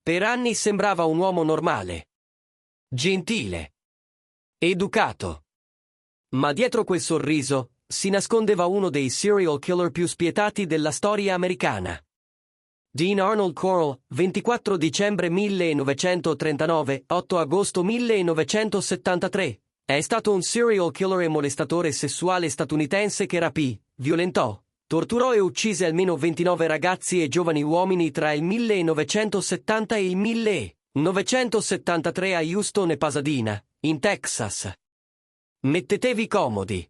Per anni sembrava un uomo normale, gentile, educato. Ma dietro quel sorriso si nascondeva uno dei serial killer più spietati della storia americana. Dean Arnold Corll, 24 dicembre 1939, 8 agosto 1973, è stato un serial killer e molestatore sessuale statunitense che rapì, violentò, torturò e uccise almeno 29 ragazzi e giovani uomini tra il 1970 e il 1973 a Houston e Pasadena, in Texas. Mettetevi comodi.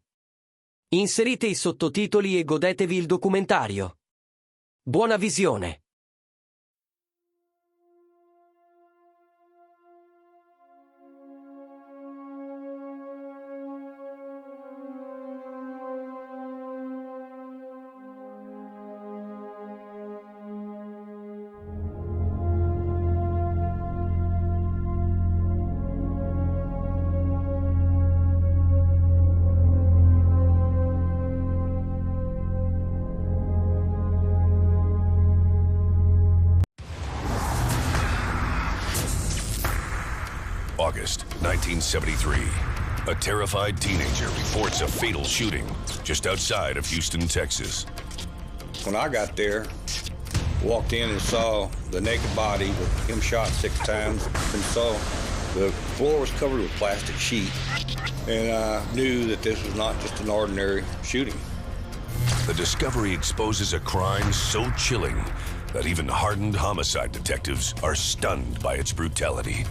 Inserite i sottotitoli e godetevi il documentario. Buona visione. August 1973. A terrified teenager reports a fatal shooting just outside of Houston, Texas. When I got there, walked in and saw the naked body with him shot 6 times and saw the floor was covered with plastic sheet. And I knew that this was not just an ordinary shooting. The discovery exposes a crime so chilling that even hardened homicide detectives are stunned by its brutality.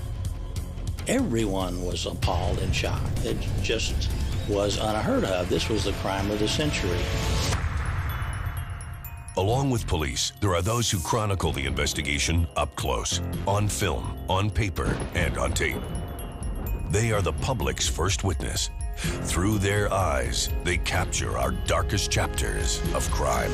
Everyone was appalled and shocked. It just was unheard of. This was the crime of the century. Along with police, there are those who chronicle the investigation up close, on film, on paper, and on tape. They are the public's first witness. Through their eyes, they capture our darkest chapters of crime.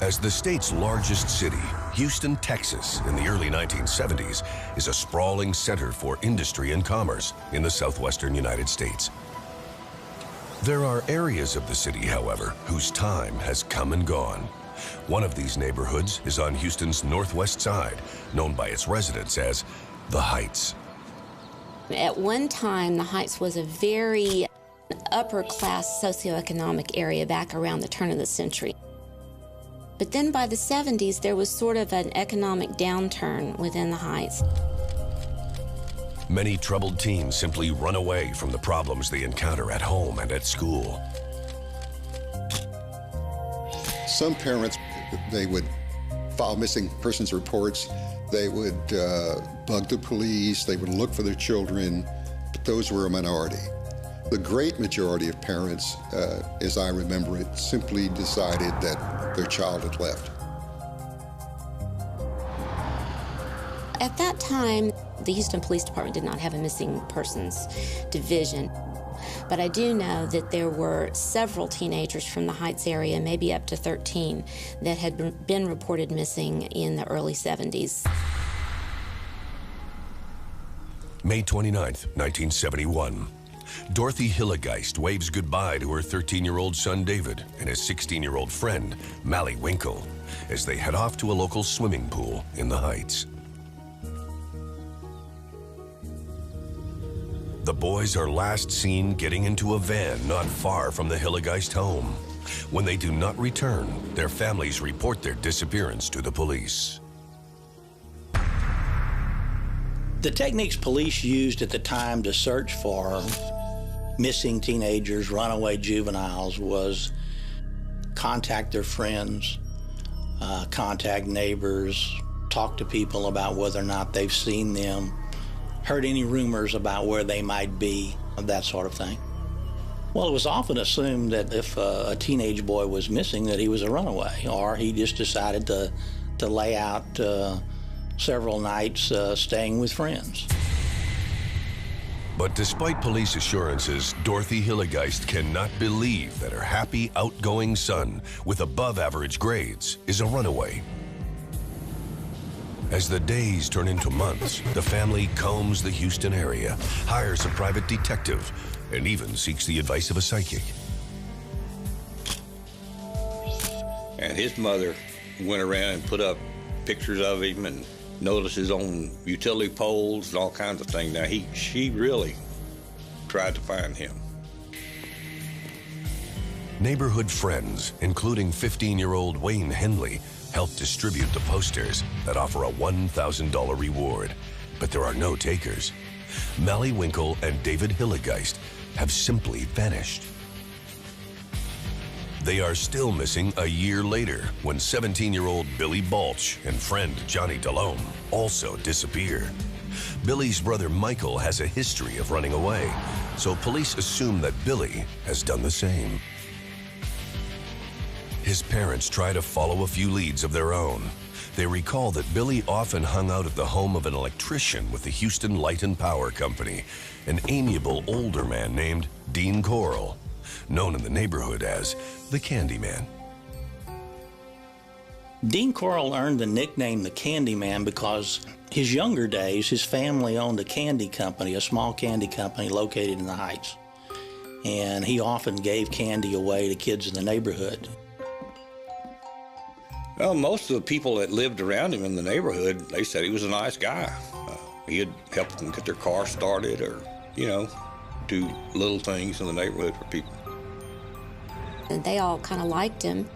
As the state's largest city, Houston, Texas, in the early 1970s, is a sprawling center for industry and commerce in the southwestern United States. There are areas of the city, however, whose time has come and gone. One of these neighborhoods is on Houston's northwest side, known by its residents as the Heights. At one time, the Heights was a very upper-class socioeconomic area back around the turn of the century. But then by the 70s, there was sort of an economic downturn within the Heights. Many troubled teens simply run away from the problems they encounter at home and at school. Some parents, they would file missing persons reports. They would bug the police. They would look for their children, but those were a minority. The great majority of parents, as I remember it, simply decided that their child had left. At that time, the Houston Police Department did not have a missing persons division. But I do know that there were several teenagers from the Heights area, maybe up to 13, that had been reported missing in the early 70s. May 29th, 1971. Dorothy Hillegeist waves goodbye to her 13-year-old son David and his 16-year-old friend Mally Winkle as they head off to a local swimming pool in the Heights. The boys are last seen getting into a van not far from the Hillegeist home. When they do not return, their families report their disappearance to the police. The techniques police used at the time to search for missing teenagers, runaway juveniles, was contact their friends, contact neighbors, talk to people about whether or not they've seen them, heard any rumors about where they might be, that sort of thing. Well, it was often assumed that if a teenage boy was missing, that he was a runaway, or he just decided to to lay out several nights staying with friends. But despite police assurances, Dorothy Hillegeist cannot believe that her happy, outgoing son with above-average grades is a runaway. As the days turn into months, the family combs the Houston area, hires a private detective, and even seeks the advice of a psychic. And his mother went around and put up pictures of him and notices on utility poles and all kinds of things. Now, she really tried to find him. Neighborhood friends, including 15-year-old Wayne Henley, helped distribute the posters that offer a $1,000 reward. But there are no takers. Mally Winkle and David Hillegeist have simply vanished. They are still missing a year later when 17-year-old Billy Balch and friend Johnny Delhomme also disappear. Billy's brother Michael has a history of running away, so police assume that Billy has done the same. His parents try to follow a few leads of their own. They recall that Billy often hung out at the home of an electrician with the Houston Light and Power Company, an amiable older man named Dean Corll, known in the neighborhood as the Candyman. Dean Corll earned the nickname the Candyman because his younger days, his family owned a candy company, a small candy company located in the Heights. And he often gave candy away to kids in the neighborhood. Well, most of the people that lived around him in the neighborhood, they said he was a nice guy. He'd help them get their car started or, do little things in the neighborhood for people. And they all kind of liked him.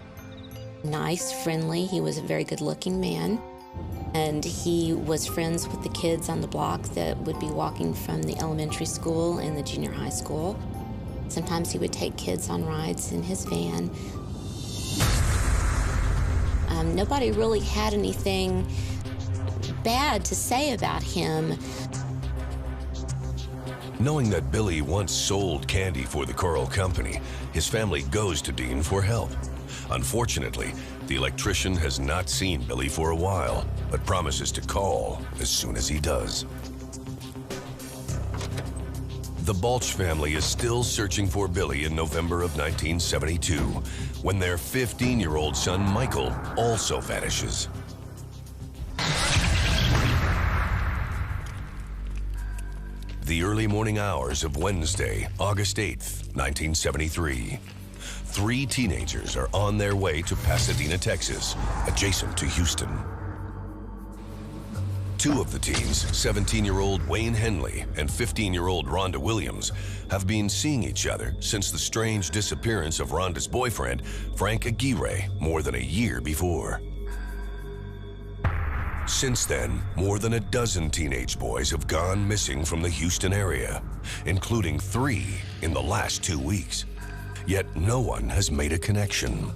Nice, friendly. He was a very good-looking man. And he was friends with the kids on the block that would be walking from the elementary school and the junior high school. Sometimes he would take kids on rides in his van. Nobody really had anything bad to say about him. Knowing that Billy once sold candy for the Corll Company, his family goes to Dean for help. Unfortunately, the electrician has not seen Billy for a while, but promises to call as soon as he does. The Balch family is still searching for Billy in November of 1972, when their 15-year-old son Michael also vanishes. The early morning hours of Wednesday, August 8th, 1973. 3 teenagers are on their way to Pasadena, Texas, adjacent to Houston. 2 of the teens, 17-year-old Wayne Henley and 15-year-old Rhonda Williams, have been seeing each other since the strange disappearance of Rhonda's boyfriend, Frank Aguirre, more than a year before. Since then, more than a dozen teenage boys have gone missing from the Houston area, including 3 in the last 2 weeks. Yet no one has made a connection.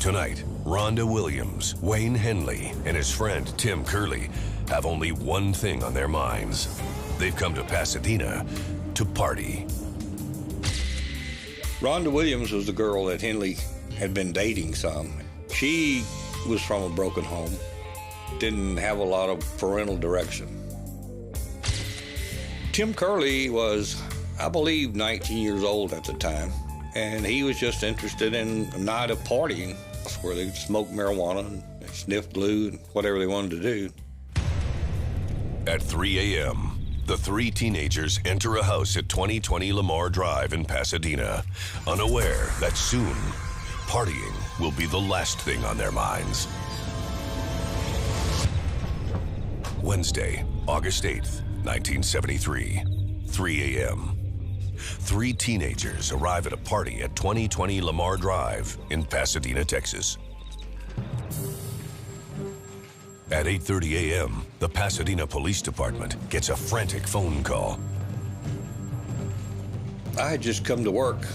Tonight, Rhonda Williams, Wayne Henley, and his friend Tim Curley have only one thing on their minds. They've come to Pasadena to party. Rhonda Williams was the girl that Henley had been dating some. She was from a broken home, didn't have a lot of parental direction. Tim Curley was, I believe, 19 years old at the time, and he was just interested in a night of partying where they smoked marijuana and sniff glue and whatever they wanted to do. At 3 a.m., the 3 teenagers enter a house at 2020 Lamar Drive in Pasadena, unaware that soon, partying will be the last thing on their minds. Wednesday, August 8th, 1973, 3 a.m. 3 teenagers arrive at a party at 2020 Lamar Drive in Pasadena, Texas. At 8:30 a.m., the Pasadena Police Department gets a frantic phone call. I had just come to work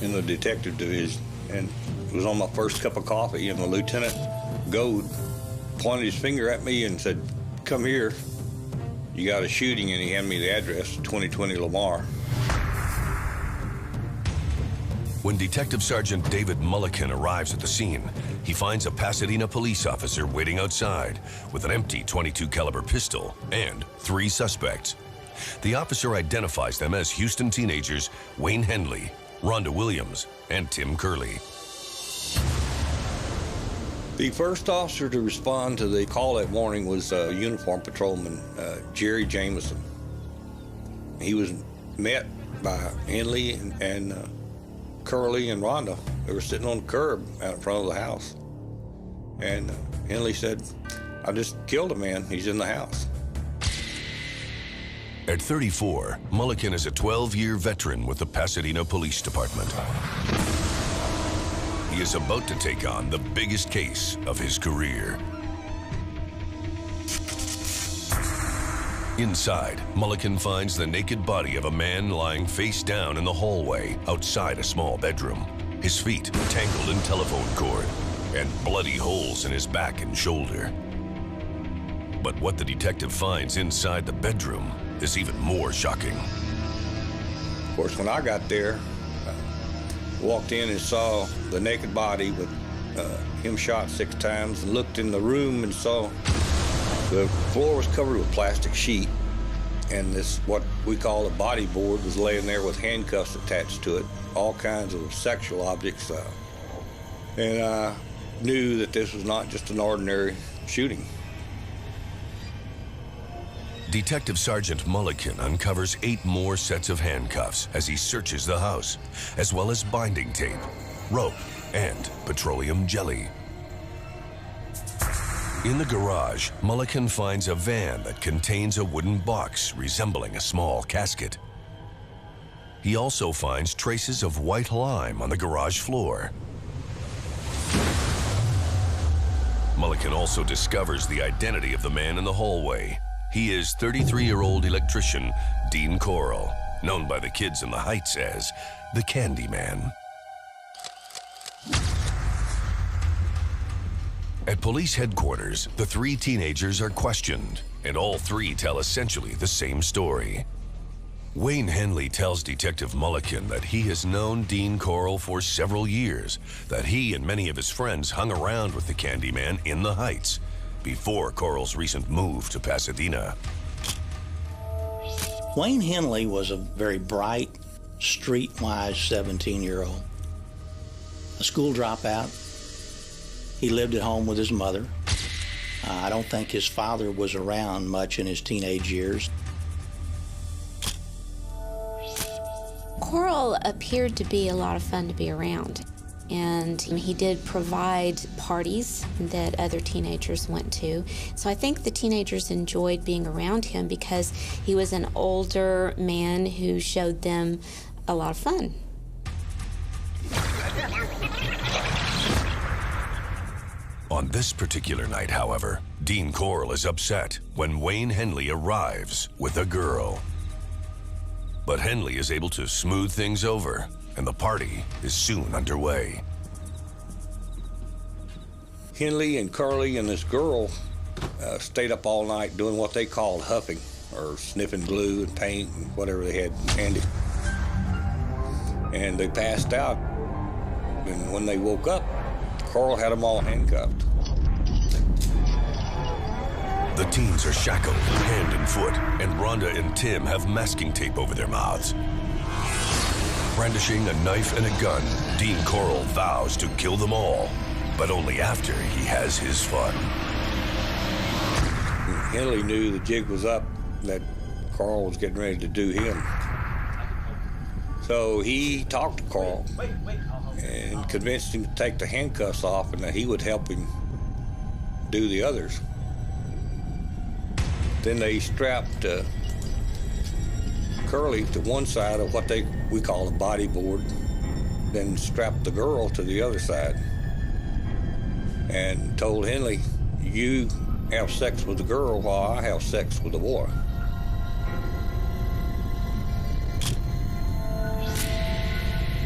in the detective division, and it was on my first cup of coffee, and the Lieutenant Goad pointed his finger at me and said, "Come here, you got a shooting," and he handed me the address, 2020 Lamar. When Detective Sergeant David Mulliken arrives at the scene, he finds a Pasadena police officer waiting outside with an empty .22 caliber pistol and 3 suspects. The officer identifies them as Houston teenagers Wayne Henley, Rhonda Williams, and Tim Curley. The first officer to respond to the call that morning was uniformed patrolman Jerry Jameson. He was met by Henley and Curley and Rhonda. They were sitting on the curb out in front of the house. And Henley said, "I just killed a man. He's in the house." At 34, Mulliken is a 12-year veteran with the Pasadena Police Department. He is about to take on the biggest case of his career. Inside, Mulliken finds the naked body of a man lying face down in the hallway outside a small bedroom. His feet tangled in telephone cord and bloody holes in his back and shoulder. But what the detective finds inside the bedroom is even more shocking. Of course, when I got there, walked in and saw the naked body with him shot 6 times, and looked in the room and saw the floor was covered with plastic sheet, and this, what we call a body board, was laying there with handcuffs attached to it, all kinds of sexual objects. And I knew that this was not just an ordinary shooting. Detective Sergeant Mulliken uncovers 8 more sets of handcuffs as he searches the house, as well as binding tape, rope, and petroleum jelly. In the garage, Mulliken finds a van that contains a wooden box resembling a small casket. He also finds traces of white lime on the garage floor. Mulliken also discovers the identity of the man in the hallway. He is 33-year-old electrician Dean Corll, known by the kids in the Heights as the Candyman. At police headquarters, the 3 teenagers are questioned, and all 3 tell essentially the same story. Wayne Henley tells Detective Mulliken that he has known Dean Corll for several years, that he and many of his friends hung around with the Candyman in the Heights before Corll's recent move to Pasadena. Wayne Henley was a very bright, streetwise 17-year-old. A school dropout. He lived at home with his mother. I don't think his father was around much in his teenage years. Corll appeared to be a lot of fun to be around, and he did provide parties that other teenagers went to. So I think the teenagers enjoyed being around him because he was an older man who showed them a lot of fun. On this particular night, however, Dean Corll is upset when Wayne Henley arrives with a girl. But Henley is able to smooth things over, and the party is soon underway. Henley and Curley and this girl stayed up all night doing what they called huffing, or sniffing glue and paint and whatever they had handy. And they passed out, and when they woke up, Corll had them all handcuffed. The teens are shackled hand and foot, and Rhonda and Tim have masking tape over their mouths. Brandishing a knife and a gun, Dean Corll vows to kill them all, but only after he has his fun. Henley knew the jig was up, that Corll was getting ready to do him. So he talked to Corll and convinced him to take the handcuffs off and that he would help him do the others. Then they strapped Curley to one side of what we call a body board, then strapped the girl to the other side and told Henley, "You have sex with the girl while I have sex with the boy."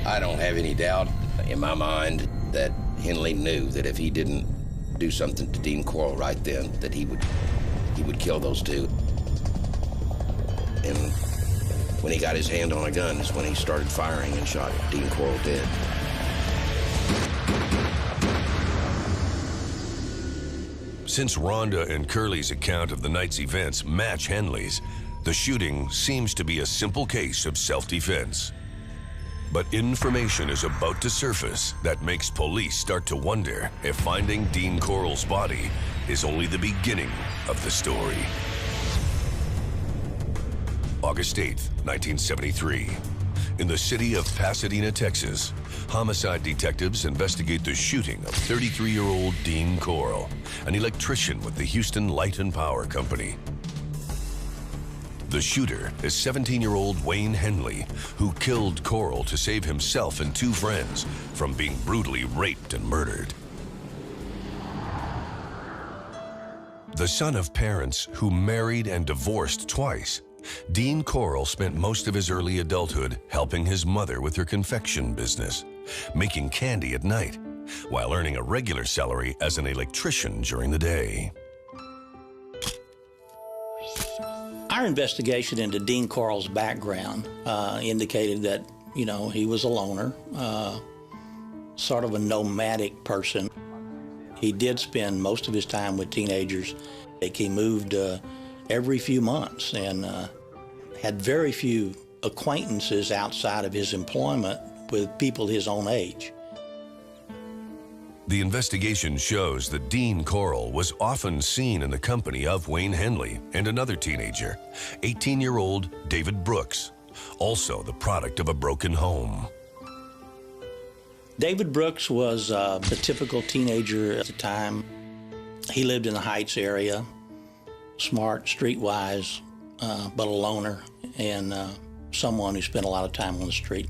I don't have any doubt in my mind that Henley knew that if he didn't do something to Dean Corll right then, that he would kill those 2. And when he got his hand on a gun is when he started firing and shot Dean Corll dead. Since Rhonda and Curley's account of the night's events match Henley's, the shooting seems to be a simple case of self-defense. But information is about to surface that makes police start to wonder if finding Dean Corll's body is only the beginning of the story. August 8th, 1973. In the city of Pasadena, Texas, homicide detectives investigate the shooting of 33-year-old Dean Corll, an electrician with the Houston Light and Power Company. The shooter is 17-year-old Wayne Henley, who killed Corll to save himself and two friends from being brutally raped and murdered. The son of parents who married and divorced twice, Dean Corll spent most of his early adulthood helping his mother with her confection business, making candy at night, while earning a regular salary as an electrician during the day. Our investigation into Dean Corll's background indicated that, he was a loner, sort of a nomadic person. He did spend most of his time with teenagers. He moved every few months and had very few acquaintances outside of his employment with people his own age. The investigation shows that Dean Corll was often seen in the company of Wayne Henley and another teenager, 18-year-old David Brooks, also the product of a broken home. David Brooks was a typical teenager at the time. He lived in the Heights area, smart, streetwise, but a loner, and someone who spent a lot of time on the street.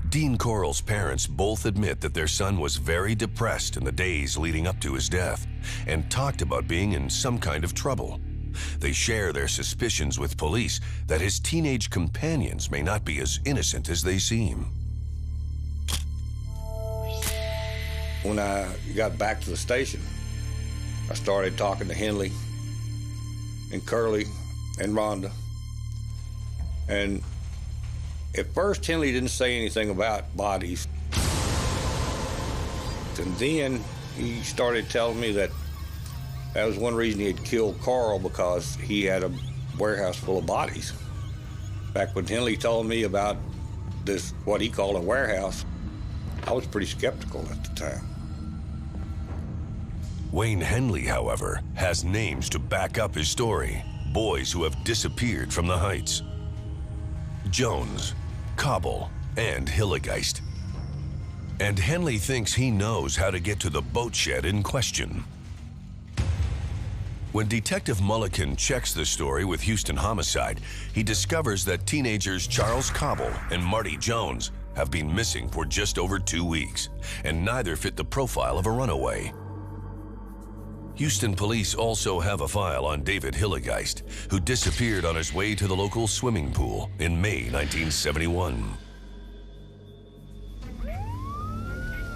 Dean Corll's parents both admit that their son was very depressed in the days leading up to his death and talked about being in some kind of trouble. They share their suspicions with police that his teenage companions may not be as innocent as they seem. When I got back to the station, I started talking to Henley and Curley and Rhonda. And at first, Henley didn't say anything about bodies. And then he started telling me that was one reason he had killed Corll, because he had a warehouse full of bodies. Back when Henley told me about this, what he called a warehouse, I was pretty skeptical at the time. Wayne Henley, however, has names to back up his story. Boys who have disappeared from the Heights: Jones, Corll, and Hillegeist. And Henley thinks he knows how to get to the boat shed in question. When Detective Mulliken checks the story with Houston Homicide, he discovers that teenagers Charles Corll and Marty Jones have been missing for just over 2 weeks, and neither fit the profile of a runaway. Houston police also have a file on David Hillegeist, who disappeared on his way to the local swimming pool in May 1971.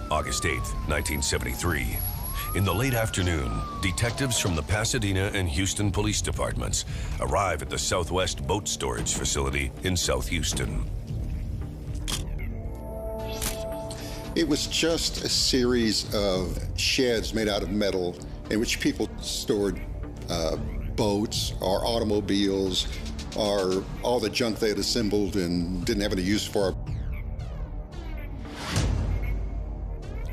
August 8, 1973. In the late afternoon, detectives from the Pasadena and Houston police departments arrive at the Southwest Boat Storage Facility in South Houston. It was just a series of sheds made out of metal in which people stored boats or automobiles or all the junk they had assembled and didn't have any use for.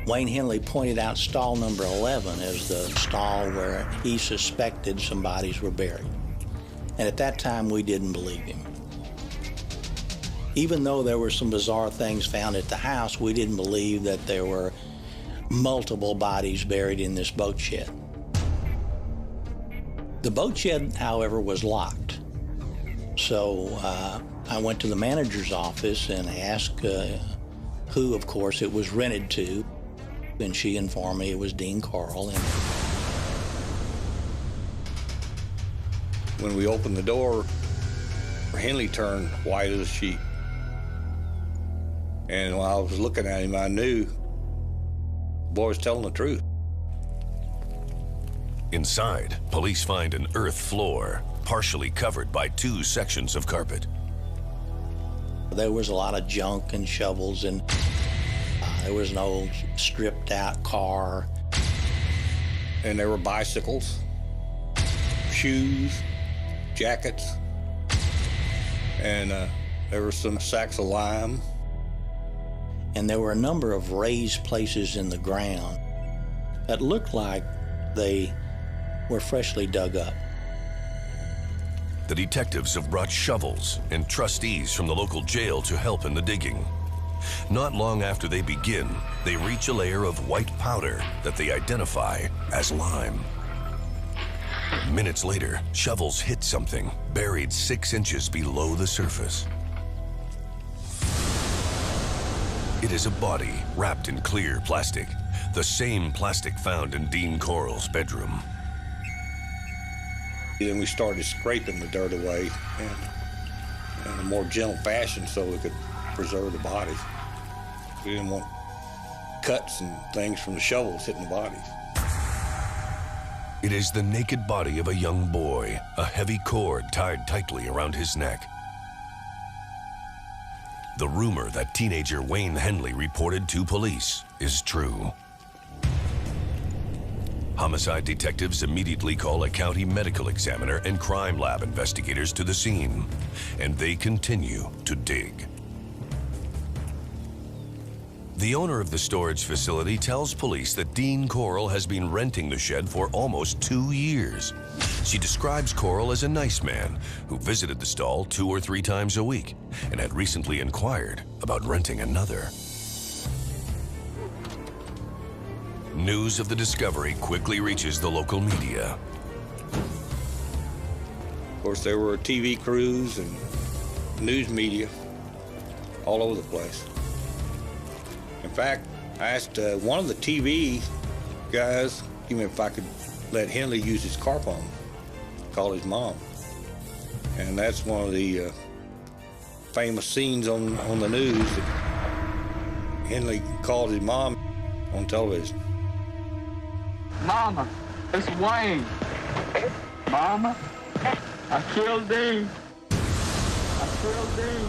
Wayne Henley pointed out stall number 11 as the stall where he suspected some bodies were buried. And at that time, we didn't believe him. Even though there were some bizarre things found at the house, we didn't believe that there were multiple bodies buried in this boat shed. The boat shed, however, was locked. So I went to the manager's office and asked who, of course, it was rented to. And she informed me it was Dean Corll. And when we opened the door, Henley turned white as a sheet. And when I was looking at him, I knew the boy was telling the truth. Inside, police find an earth floor, partially covered by 2 sections of carpet. There was a lot of junk and shovels, and there was an old stripped out car. And there were bicycles, shoes, jackets, and there were some sacks of lime. And there were a number of raised places in the ground that looked like they were freshly dug up. The detectives have brought shovels and trustees from the local jail to help in the digging. Not long after they begin, they reach a layer of white powder that they identify as lime. Minutes later, shovels hit something buried 6 inches below the surface. It is a body wrapped in clear plastic, the same plastic found in Dean Corll's bedroom. Then we started scraping the dirt away in a more gentle fashion so we could preserve the bodies. We didn't want cuts and things from the shovels hitting the bodies. It is the naked body of a young boy, a heavy cord tied tightly around his neck. The rumor that teenager Wayne Henley reported to police is true. Homicide detectives immediately call a county medical examiner and crime lab investigators to the scene, and they continue to dig. The owner of the storage facility tells police that Dean Corll has been renting the shed for almost 2 years. She describes Corll as a nice man who visited the stall 2 or 3 times a week and had recently inquired about renting another. News of the discovery quickly reaches the local media. Of course, there were TV crews and news media all over the place. In fact, I asked one of the TV guys even if I could let Henley use his car phone, call his mom. And that's one of the famous scenes on the news. Henley called his mom on television. Mama, it's Wayne. Mama, I killed Dean. I killed Dean.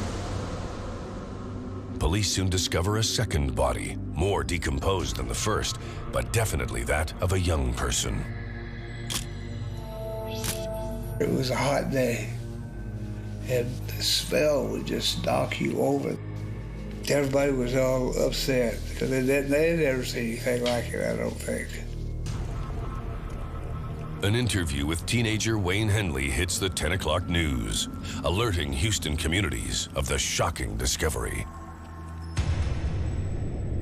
Police soon discover a second body, more decomposed than the first, but definitely that of a young person. It was a hot day, and the smell would just knock you over. Everybody was all upset because they had never seen anything like it, I don't think. An interview with teenager Wayne Henley hits the 10 o'clock news, alerting Houston communities of the shocking discovery.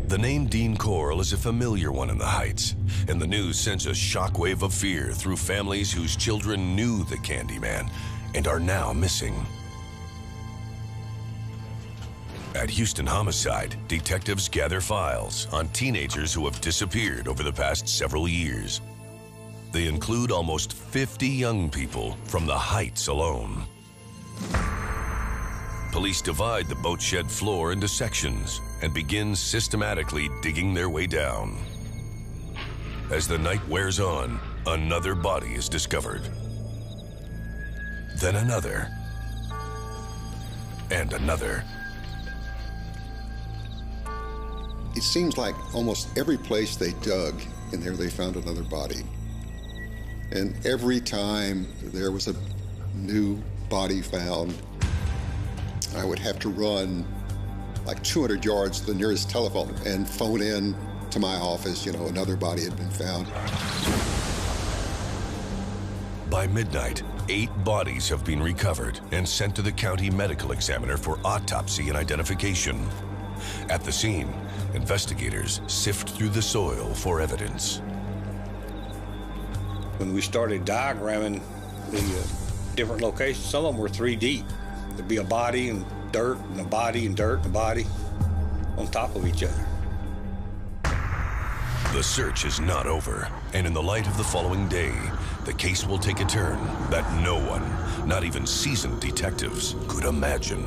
The name Dean Corll is a familiar one in the Heights, and the news sends a shockwave of fear through families whose children knew the Candyman and are now missing. At Houston Homicide, detectives gather files on teenagers who have disappeared over the past several years. They include almost 50 young people from the Heights alone. Police divide the boat shed floor into sections and begin systematically digging their way down. As the night wears on, another body is discovered. Then another. And another. It seems like almost every place they dug in there, they found another body. And every time there was a new body found, I would have to run like 200 yards to the nearest telephone and phone in to my office, another body had been found. By midnight, 8 bodies have been recovered and sent to the county medical examiner for autopsy and identification. At the scene, investigators sift through the soil for evidence. When we started diagramming the different locations, some of them were 3 deep. There'd be a body and dirt and a body and dirt and a body on top of each other. The search is not over, and in the light of the following day, the case will take a turn that no one, not even seasoned detectives, could imagine.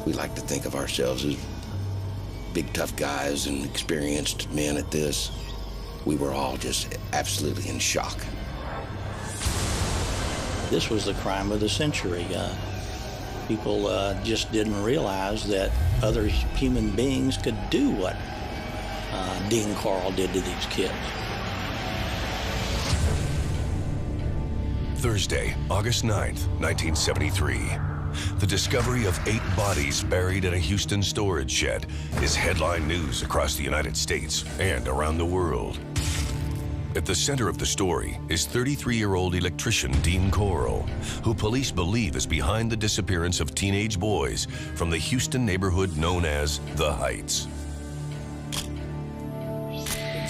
We like to think of ourselves as big, tough guys and experienced men at this. We were all just absolutely in shock. This was the crime of the century. People just didn't realize that other human beings could do what Dean Corll did to these kids. Thursday, August 9th, 1973. The discovery of 8 bodies buried in a Houston storage shed is headline news across the United States and around the world. At the center of the story is 33-year-old electrician Dean Corll, who police believe is behind the disappearance of teenage boys from the Houston neighborhood known as The Heights.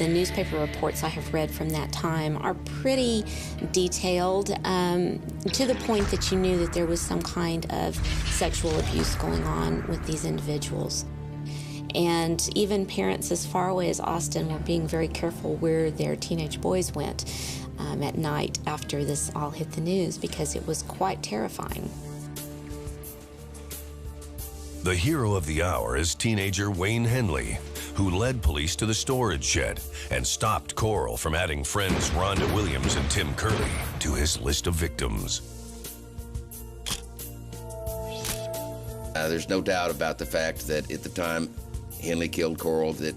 The newspaper reports I have read from that time are pretty detailed, to the point that you knew that there was some kind of sexual abuse going on with these individuals. And even parents as far away as Austin were being very careful where their teenage boys went at night after this all hit the news, because it was quite terrifying. The hero of the hour is teenager Wayne Henley, who led police to the storage shed and stopped Corll from adding friends Rhonda Williams and Tim Curley to his list of victims. There's no doubt about the fact that at the time Henley killed Corll, that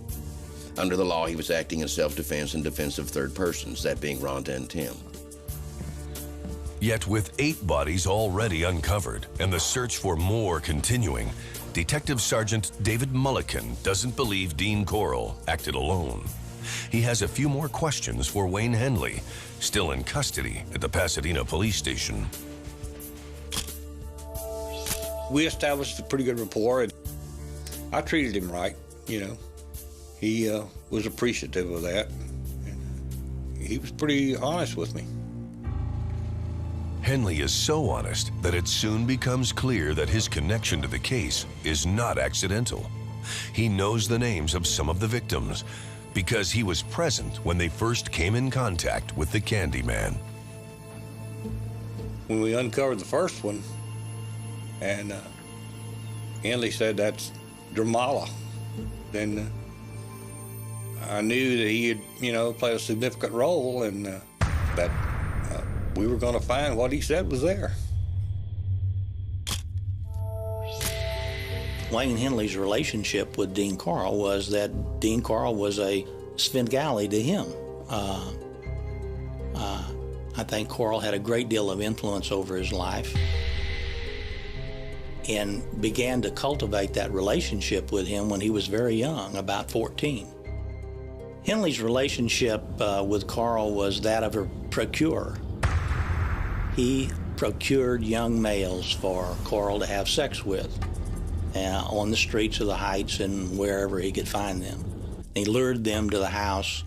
under the law he was acting in self-defense and defense of third persons, that being Rhonda and Tim. Yet with 8 bodies already uncovered and the search for more continuing, Detective Sergeant David Mulliken doesn't believe Dean Corll acted alone. He has a few more questions for Wayne Henley, still in custody at the Pasadena police station. We established a pretty good rapport, and I treated him right, you know. He was appreciative of that. And he was pretty honest with me. Henley is so honest that it soon becomes clear that his connection to the case is not accidental. He knows the names of some of the victims because he was present when they first came in contact with the Candyman. When we uncovered the first one, and Henley said that's Dramala, then I knew that he had, you know, played a significant role, and that we were going to find what he said was there. Wayne Henley's relationship with Dean Corll was that Dean Corll was a Svengali to him. I think Corll had a great deal of influence over his life and began to cultivate that relationship with him when he was very young, about 14. Henley's relationship with Corll was that of a procurer. He procured young males for Corll to have sex with on the streets of the Heights and wherever he could find them. He lured them to the house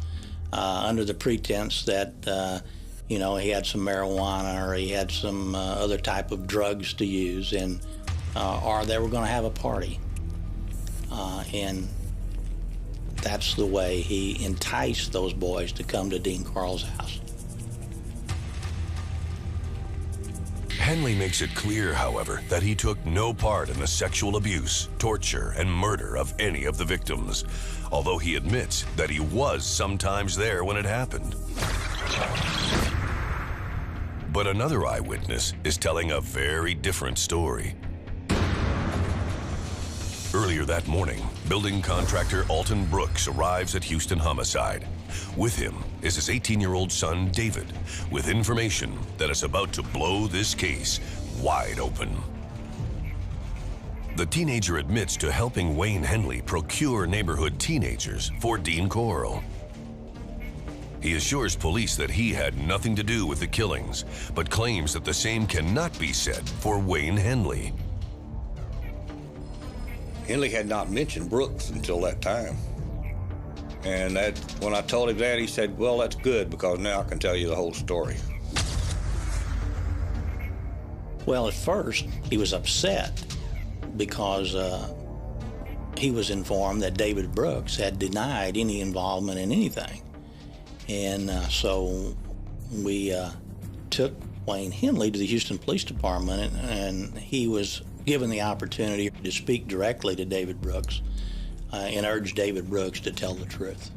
under the pretense that you know, he had some marijuana or he had some other type of drugs to use, and or they were going to have a party. And that's the way he enticed those boys to come to Dean Corll's house. Henley makes it clear, however, that he took no part in the sexual abuse, torture, and murder of any of the victims, although he admits that he was sometimes there when it happened. But another eyewitness is telling a very different story. Earlier that morning, building contractor Alton Brooks arrives at Houston Homicide. With him is his 18-year-old son, David, with information that is about to blow this case wide open. The teenager admits to helping Wayne Henley procure neighborhood teenagers for Dean Corll. He assures police that he had nothing to do with the killings, but claims that the same cannot be said for Wayne Henley. Henley had not mentioned Brooks until that time. And that, when I told him that, he said, well, that's good, because now I can tell you the whole story. Well, at first, he was upset because he was informed that David Brooks had denied any involvement in anything. And so we took Wayne Henley to the Houston Police Department, and he was given the opportunity to speak directly to David Brooks and urged David Brooks to tell the truth.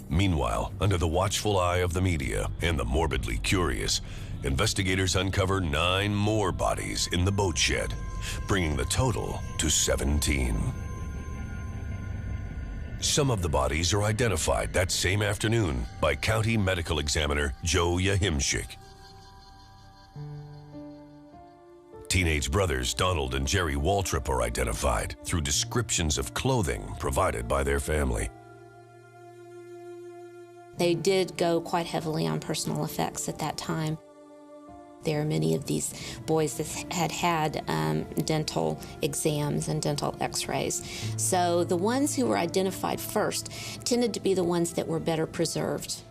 Meanwhile, under the watchful eye of the media and the morbidly curious, investigators uncover 9 more bodies in the boat shed, bringing the total to 17. Some of the bodies are identified that same afternoon by County Medical Examiner Joe Yahimchik. Teenage brothers Donald and Jerry Waltrip are identified through descriptions of clothing provided by their family. They did go quite heavily on personal effects at that time. There are many of these boys that had dental exams and dental x-rays. So the ones who were identified first tended to be the ones that were better preserved.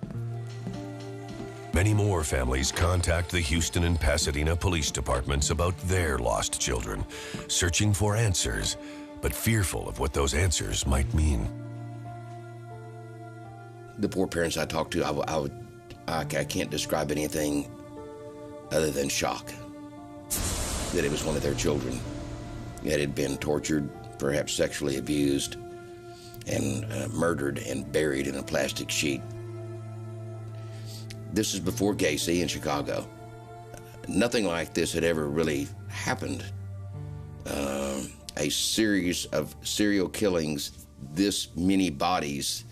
Many more families contact the Houston and Pasadena police departments about their lost children, searching for answers, but fearful of what those answers might mean. The poor parents I talked to, I can't describe anything other than shock that it was one of their children that had been tortured, perhaps sexually abused, and murdered and buried in a plastic sheet. This is before Gacy in Chicago. Nothing like this had ever really happened. A series of serial killings, this many bodies.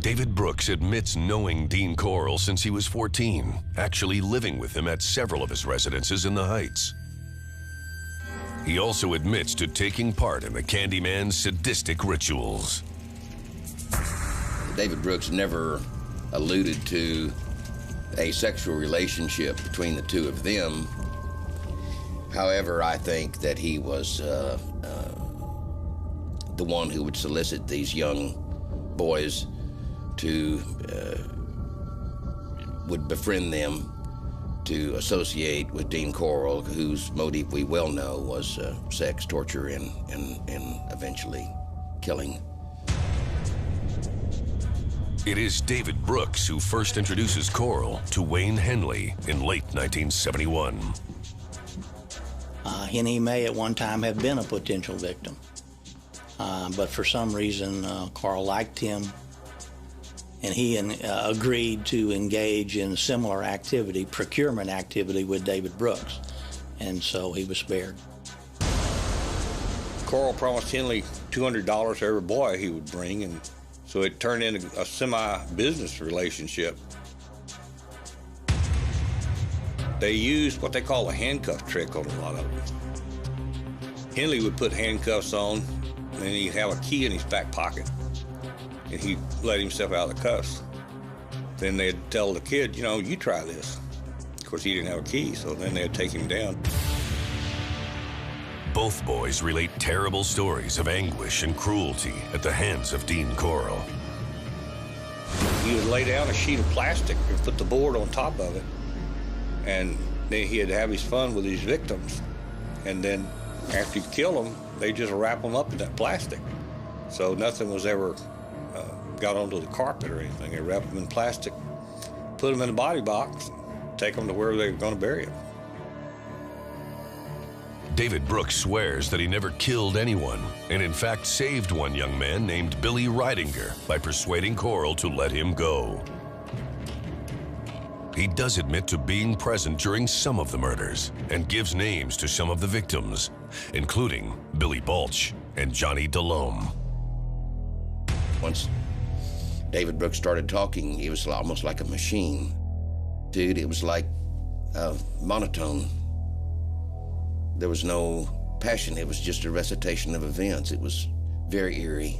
David Brooks admits knowing Dean Corll since he was 14, actually living with him at several of his residences in the Heights. He also admits to taking part in the Candyman's sadistic rituals. David Brooks never alluded to a sexual relationship between the two of them. However, I think that he was the one who would solicit these young boys to would befriend them to associate with Dean Corll, whose motive we well know was sex, torture, and eventually killing. It is David Brooks who first introduces Corll to Wayne Henley in late 1971. Henny may at one time have been a potential victim, but for some reason Corll liked him, and he agreed to engage in similar activity, procurement activity, with David Brooks, and so he was spared. Corll promised Henley $200 for every boy he would bring, and so it turned into a semi-business relationship. They used what they call a handcuff trick on a lot of them. Henley would put handcuffs on, and then he'd have a key in his back pocket, and he'd let himself out of the cuffs. Then they'd tell the kid, you know, you try this. Of course, he didn't have a key, so then they'd take him down. Both boys relate terrible stories of anguish and cruelty at the hands of Dean Corll. He would lay down a sheet of plastic and put the board on top of it, and then he'd have his fun with his victims. And then after he'd kill them, they just wrap them up in that plastic. So nothing was ever got onto the carpet or anything. They wrapped them in plastic, put them in a body box, take them to where they were going to bury them. David Brooks swears that he never killed anyone, and in fact saved one young man named Billy Ridinger by persuading Corll to let him go. He does admit to being present during some of the murders and gives names to some of the victims, including Billy Balch and Johnny Delhomme. Once David Brooks started talking, it was almost like a machine. Dude, it was like monotone. There was no passion. It was just a recitation of events. It was very eerie.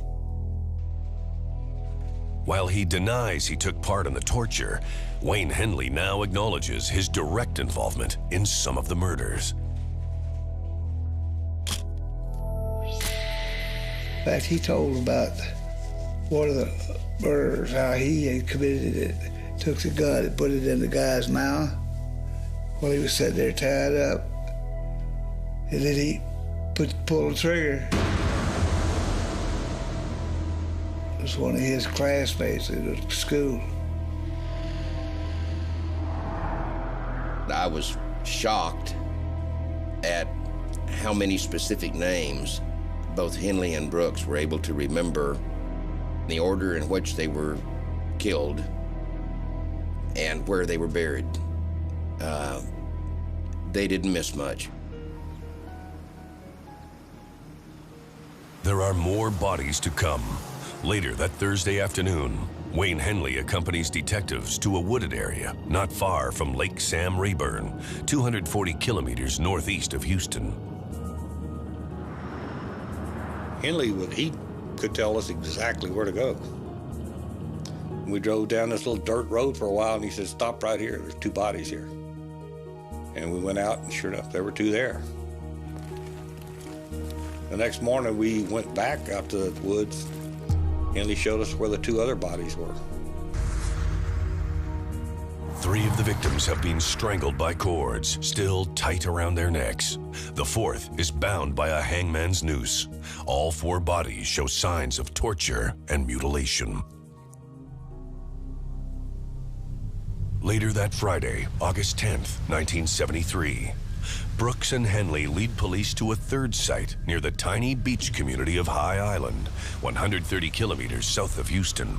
While he denies he took part in the torture, Wayne Henley now acknowledges his direct involvement in some of the murders. In fact, he told about one of the murders, how he had committed it, took the gun and put it in the guy's mouth while he was sitting there tied up. And then he pulled the trigger. It was one of his classmates in the school. I was shocked at how many specific names both Henley and Brooks were able to remember, the order in which they were killed, and where they were buried. They didn't miss much. There are more bodies to come. Later that Thursday afternoon, Wayne Henley accompanies detectives to a wooded area not far from Lake Sam Rayburn, 240 kilometers northeast of Houston. Henley he could tell us exactly where to go. We drove down this little dirt road for a while, and he said, "Stop right here. There's 2 bodies here." And we went out, and sure enough, there were 2 there. The next morning, we went back out to the woods. Henley showed us where the 2 other bodies were. 3 of the victims have been strangled by cords, still tight around their necks. The 4th is bound by a hangman's noose. All 4 bodies show signs of torture and mutilation. Later that Friday, August 10th, 1973, Brooks and Henley lead police to a 3rd site near the tiny beach community of High Island, 130 kilometers south of Houston.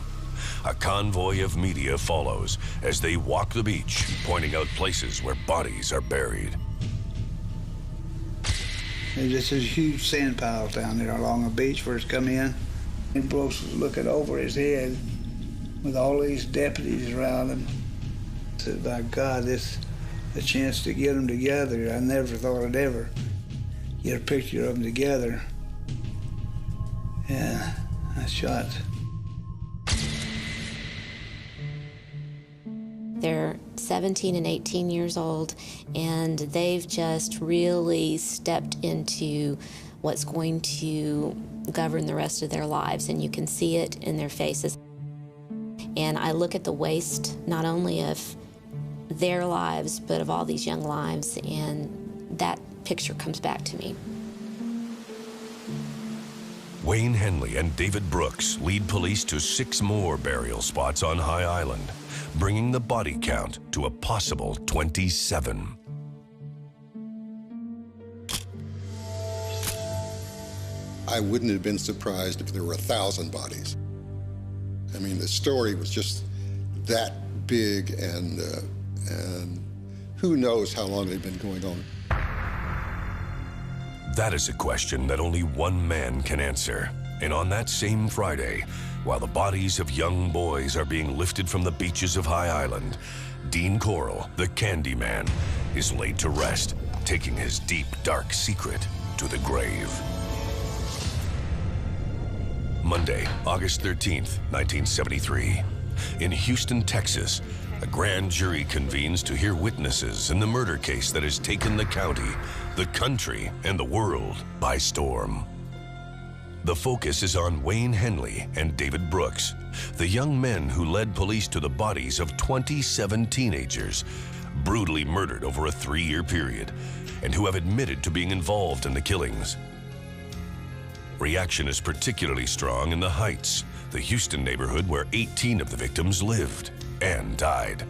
A convoy of media follows as they walk the beach, pointing out places where bodies are buried. There's just this huge sand piles down there along the beach where it's come in. And Brooks was looking over his head with all these deputies around him. I said, "My God, this a chance to get them together. I never thought I'd ever get a picture of them together." Yeah, I shot. They're 17 and 18 years old, and they've just really stepped into what's going to govern the rest of their lives, and you can see it in their faces. And I look at the waste, not only of their lives, but of all these young lives, and that picture comes back to me. Wayne Henley and David Brooks lead police to 6 more burial spots on High Island, bringing the body count to a possible 27. I wouldn't have been surprised if there were 1,000 bodies. I mean, the story was just that big, and who knows how long they'd been going on. That is a question that only one man can answer. And on that same Friday, while the bodies of young boys are being lifted from the beaches of High Island, Dean Corll, the Candyman, is laid to rest, taking his deep, dark secret to the grave. Monday, August 13th, 1973. In Houston, Texas, a grand jury convenes to hear witnesses in the murder case that has taken the county, the country, and the world by storm. The focus is on Wayne Henley and David Brooks, the young men who led police to the bodies of 27 teenagers, brutally murdered over a 3-year period, and who have admitted to being involved in the killings. Reaction is particularly strong in the Heights, the Houston neighborhood where 18 of the victims lived and died.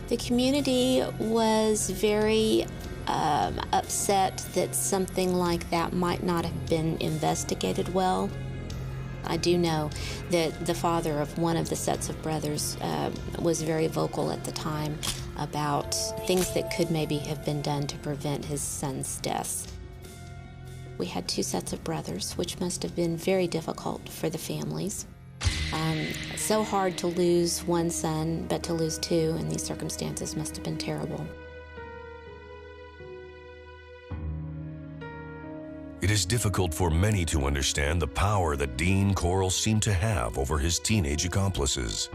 The community was very upset that something like that might not have been investigated well. I do know that the father of one of the sets of brothers was very vocal at the time about things that could maybe have been done to prevent his son's deaths. We had 2 sets of brothers, which must have been very difficult for the families. So hard to lose one son, but to lose 2 in these circumstances must have been terrible. It is difficult for many to understand the power that Dean Corll seemed to have over his teenage accomplices.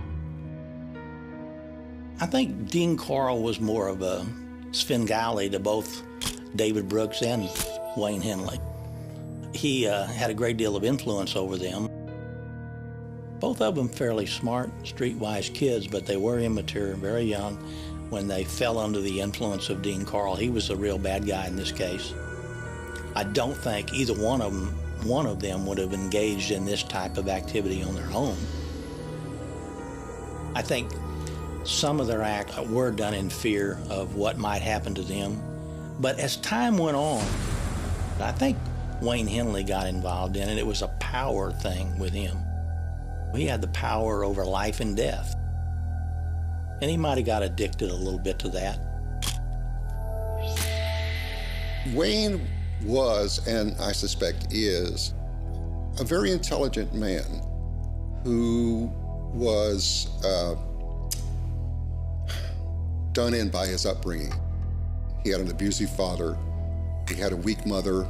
I think Dean Corll was more of a Svengali to both David Brooks and Wayne Henley. He had a great deal of influence over them. Both of them fairly smart, streetwise kids, but they were immature, very young, when they fell under the influence of Dean Corll. He was the real bad guy in this case. I don't think either one of them would have engaged in this type of activity on their own. I think some of their acts were done in fear of what might happen to them. But as time went on, I think Wayne Henley got involved in it. It was a power thing with him. He had the power over life and death. And he might have got addicted a little bit to that. Wayne was, and I suspect is, a very intelligent man who was done in by his upbringing. He had an abusive father. He had a weak mother.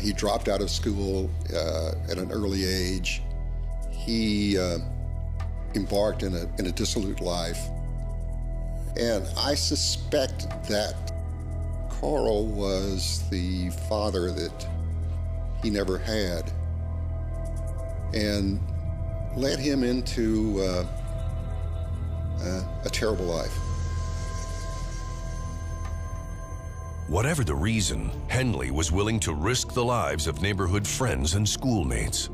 He dropped out of school at an early age. He embarked in a dissolute life. And I suspect that Corll was the father that he never had and led him into a terrible life. Whatever the reason, Henley was willing to risk the lives of neighborhood friends and schoolmates.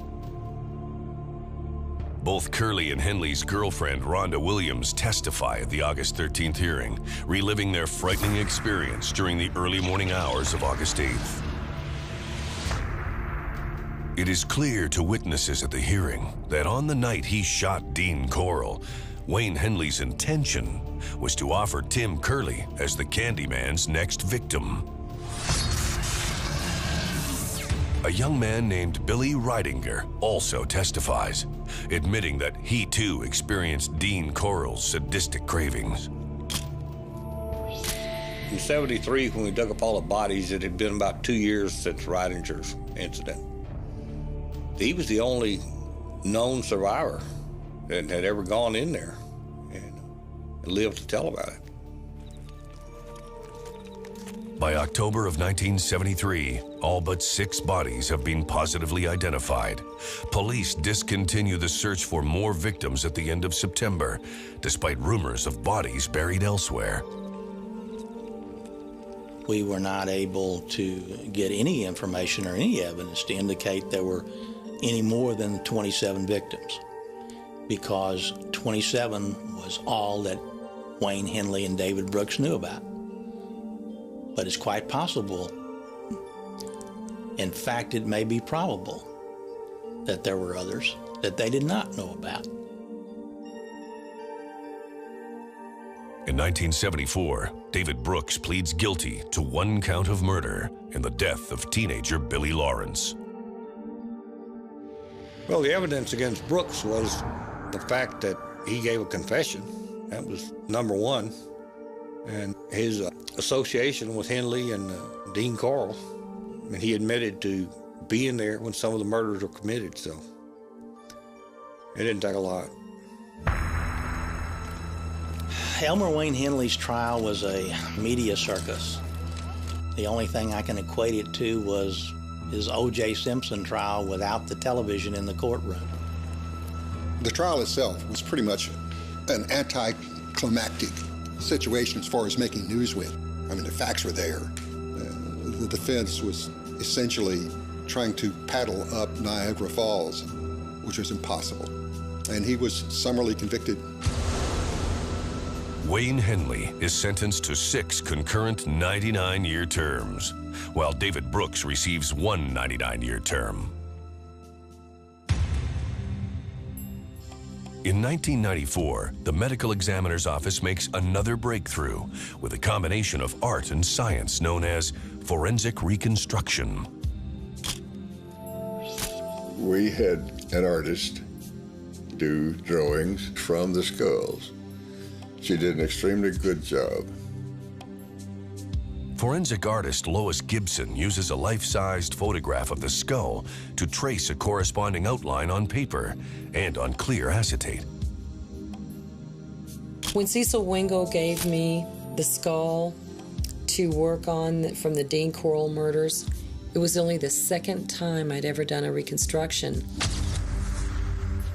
Both Curley and Henley's girlfriend, Rhonda Williams, testify at the August 13th hearing, reliving their frightening experience during the early morning hours of August 8th. It is clear to witnesses at the hearing that on the night he shot Dean Corll, Wayne Henley's intention was to offer Tim Curley as the Candyman's next victim. A young man named Billy Ridinger also testifies, admitting that he too experienced Dean Corll's sadistic cravings. In '73, when we dug up all the bodies, it had been about 2 years since Ridinger's incident. He was the only known survivor that had ever gone in there and lived to tell about it. By October of 1973, all but 6 bodies have been positively identified. Police discontinue the search for more victims at the end of September, despite rumors of bodies buried elsewhere. We were not able to get any information or any evidence to indicate there were any more than 27 victims, because 27 was all that Wayne Henley and David Brooks knew about. But it's quite possible, in fact, it may be probable, that there were others that they did not know about. In 1974, David Brooks pleads guilty to 1 count of murder in the death of teenager Billy Lawrence. Well, the evidence against Brooks was the fact that he gave a confession. That was number one. And his association with Henley and Dean Corll. I mean, he admitted to being there when some of the murders were committed, so it didn't take a lot. Elmer Wayne Henley's trial was a media circus. The only thing I can equate it to was his O.J. Simpson trial without the television in the courtroom. The trial itself was pretty much an anticlimactic situation as far as making news with. I mean, the facts were there. The defense was essentially trying to paddle up Niagara Falls, which was impossible. And he was summarily convicted. Wayne Henley is sentenced to 6 concurrent 99-year terms, while David Brooks receives 1 99-year term. In 1994, the medical examiner's office makes another breakthrough with a combination of art and science known as forensic reconstruction. We had an artist do drawings from the skulls. She did an extremely good job. Forensic artist Lois Gibson uses a life-sized photograph of the skull to trace a corresponding outline on paper and on clear acetate. When Cecil Wingo gave me the skull to work on from the Dean Corll murders, it was only the 2nd time I'd ever done a reconstruction.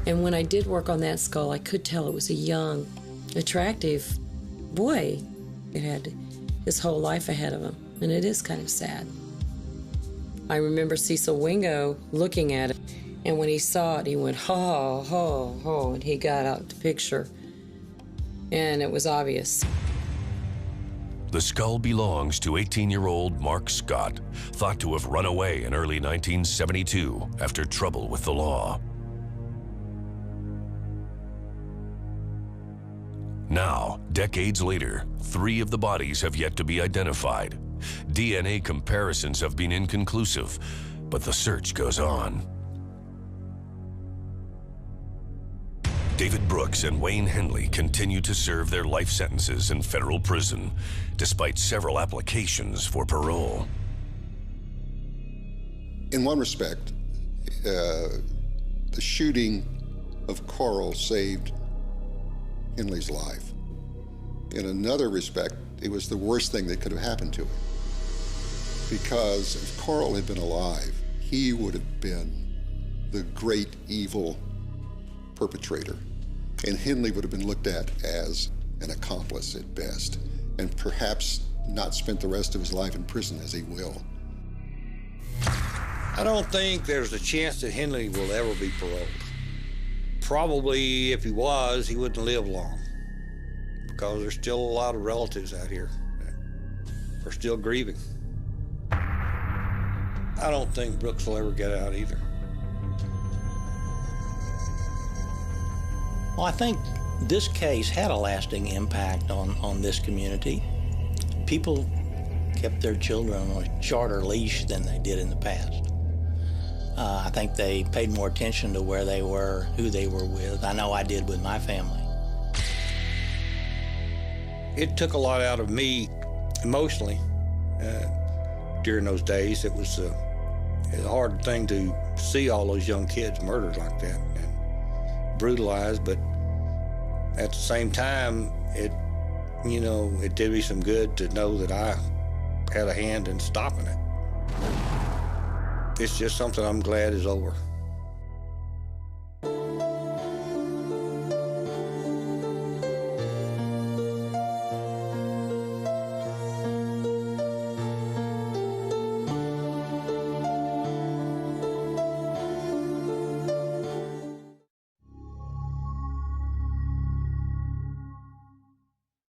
And when I did work on that skull, I could tell it was a young, attractive boy. It had his whole life ahead of him, and it is kind of sad. I remember Cecil Wingo looking at it, and when he saw it, he went, ho, ho, ho, and he got out the picture, and it was obvious. The skull belongs to 18-year-old Mark Scott, thought to have run away in early 1972 after trouble with the law. Now, decades later, 3 of the bodies have yet to be identified. DNA comparisons have been inconclusive, but the search goes on. David Brooks and Wayne Henley continue to serve their life sentences in federal prison, despite several applications for parole. In one respect, the shooting of Corll saved Henley's life. In another respect, it was the worst thing that could have happened to him. Because if Corll had been alive, he would have been the great evil perpetrator. And Henley would have been looked at as an accomplice at best, and perhaps not spent the rest of his life in prison as he will. I don't think there's a chance that Henley will ever be paroled. Probably if he was, he wouldn't live long, because there's still a lot of relatives out here that are still grieving. I don't think Brooks will ever get out either. Well, I think this case had a lasting impact on this community. People kept their children on a shorter leash than they did in the past. I think they paid more attention to where they were, who they were with. I know I did with my family. It took a lot out of me emotionally during those days. It was a hard thing to see all those young kids murdered like that and brutalized, but at the same time, it did me some good to know that I had a hand in stopping it. It's just something I'm glad is over.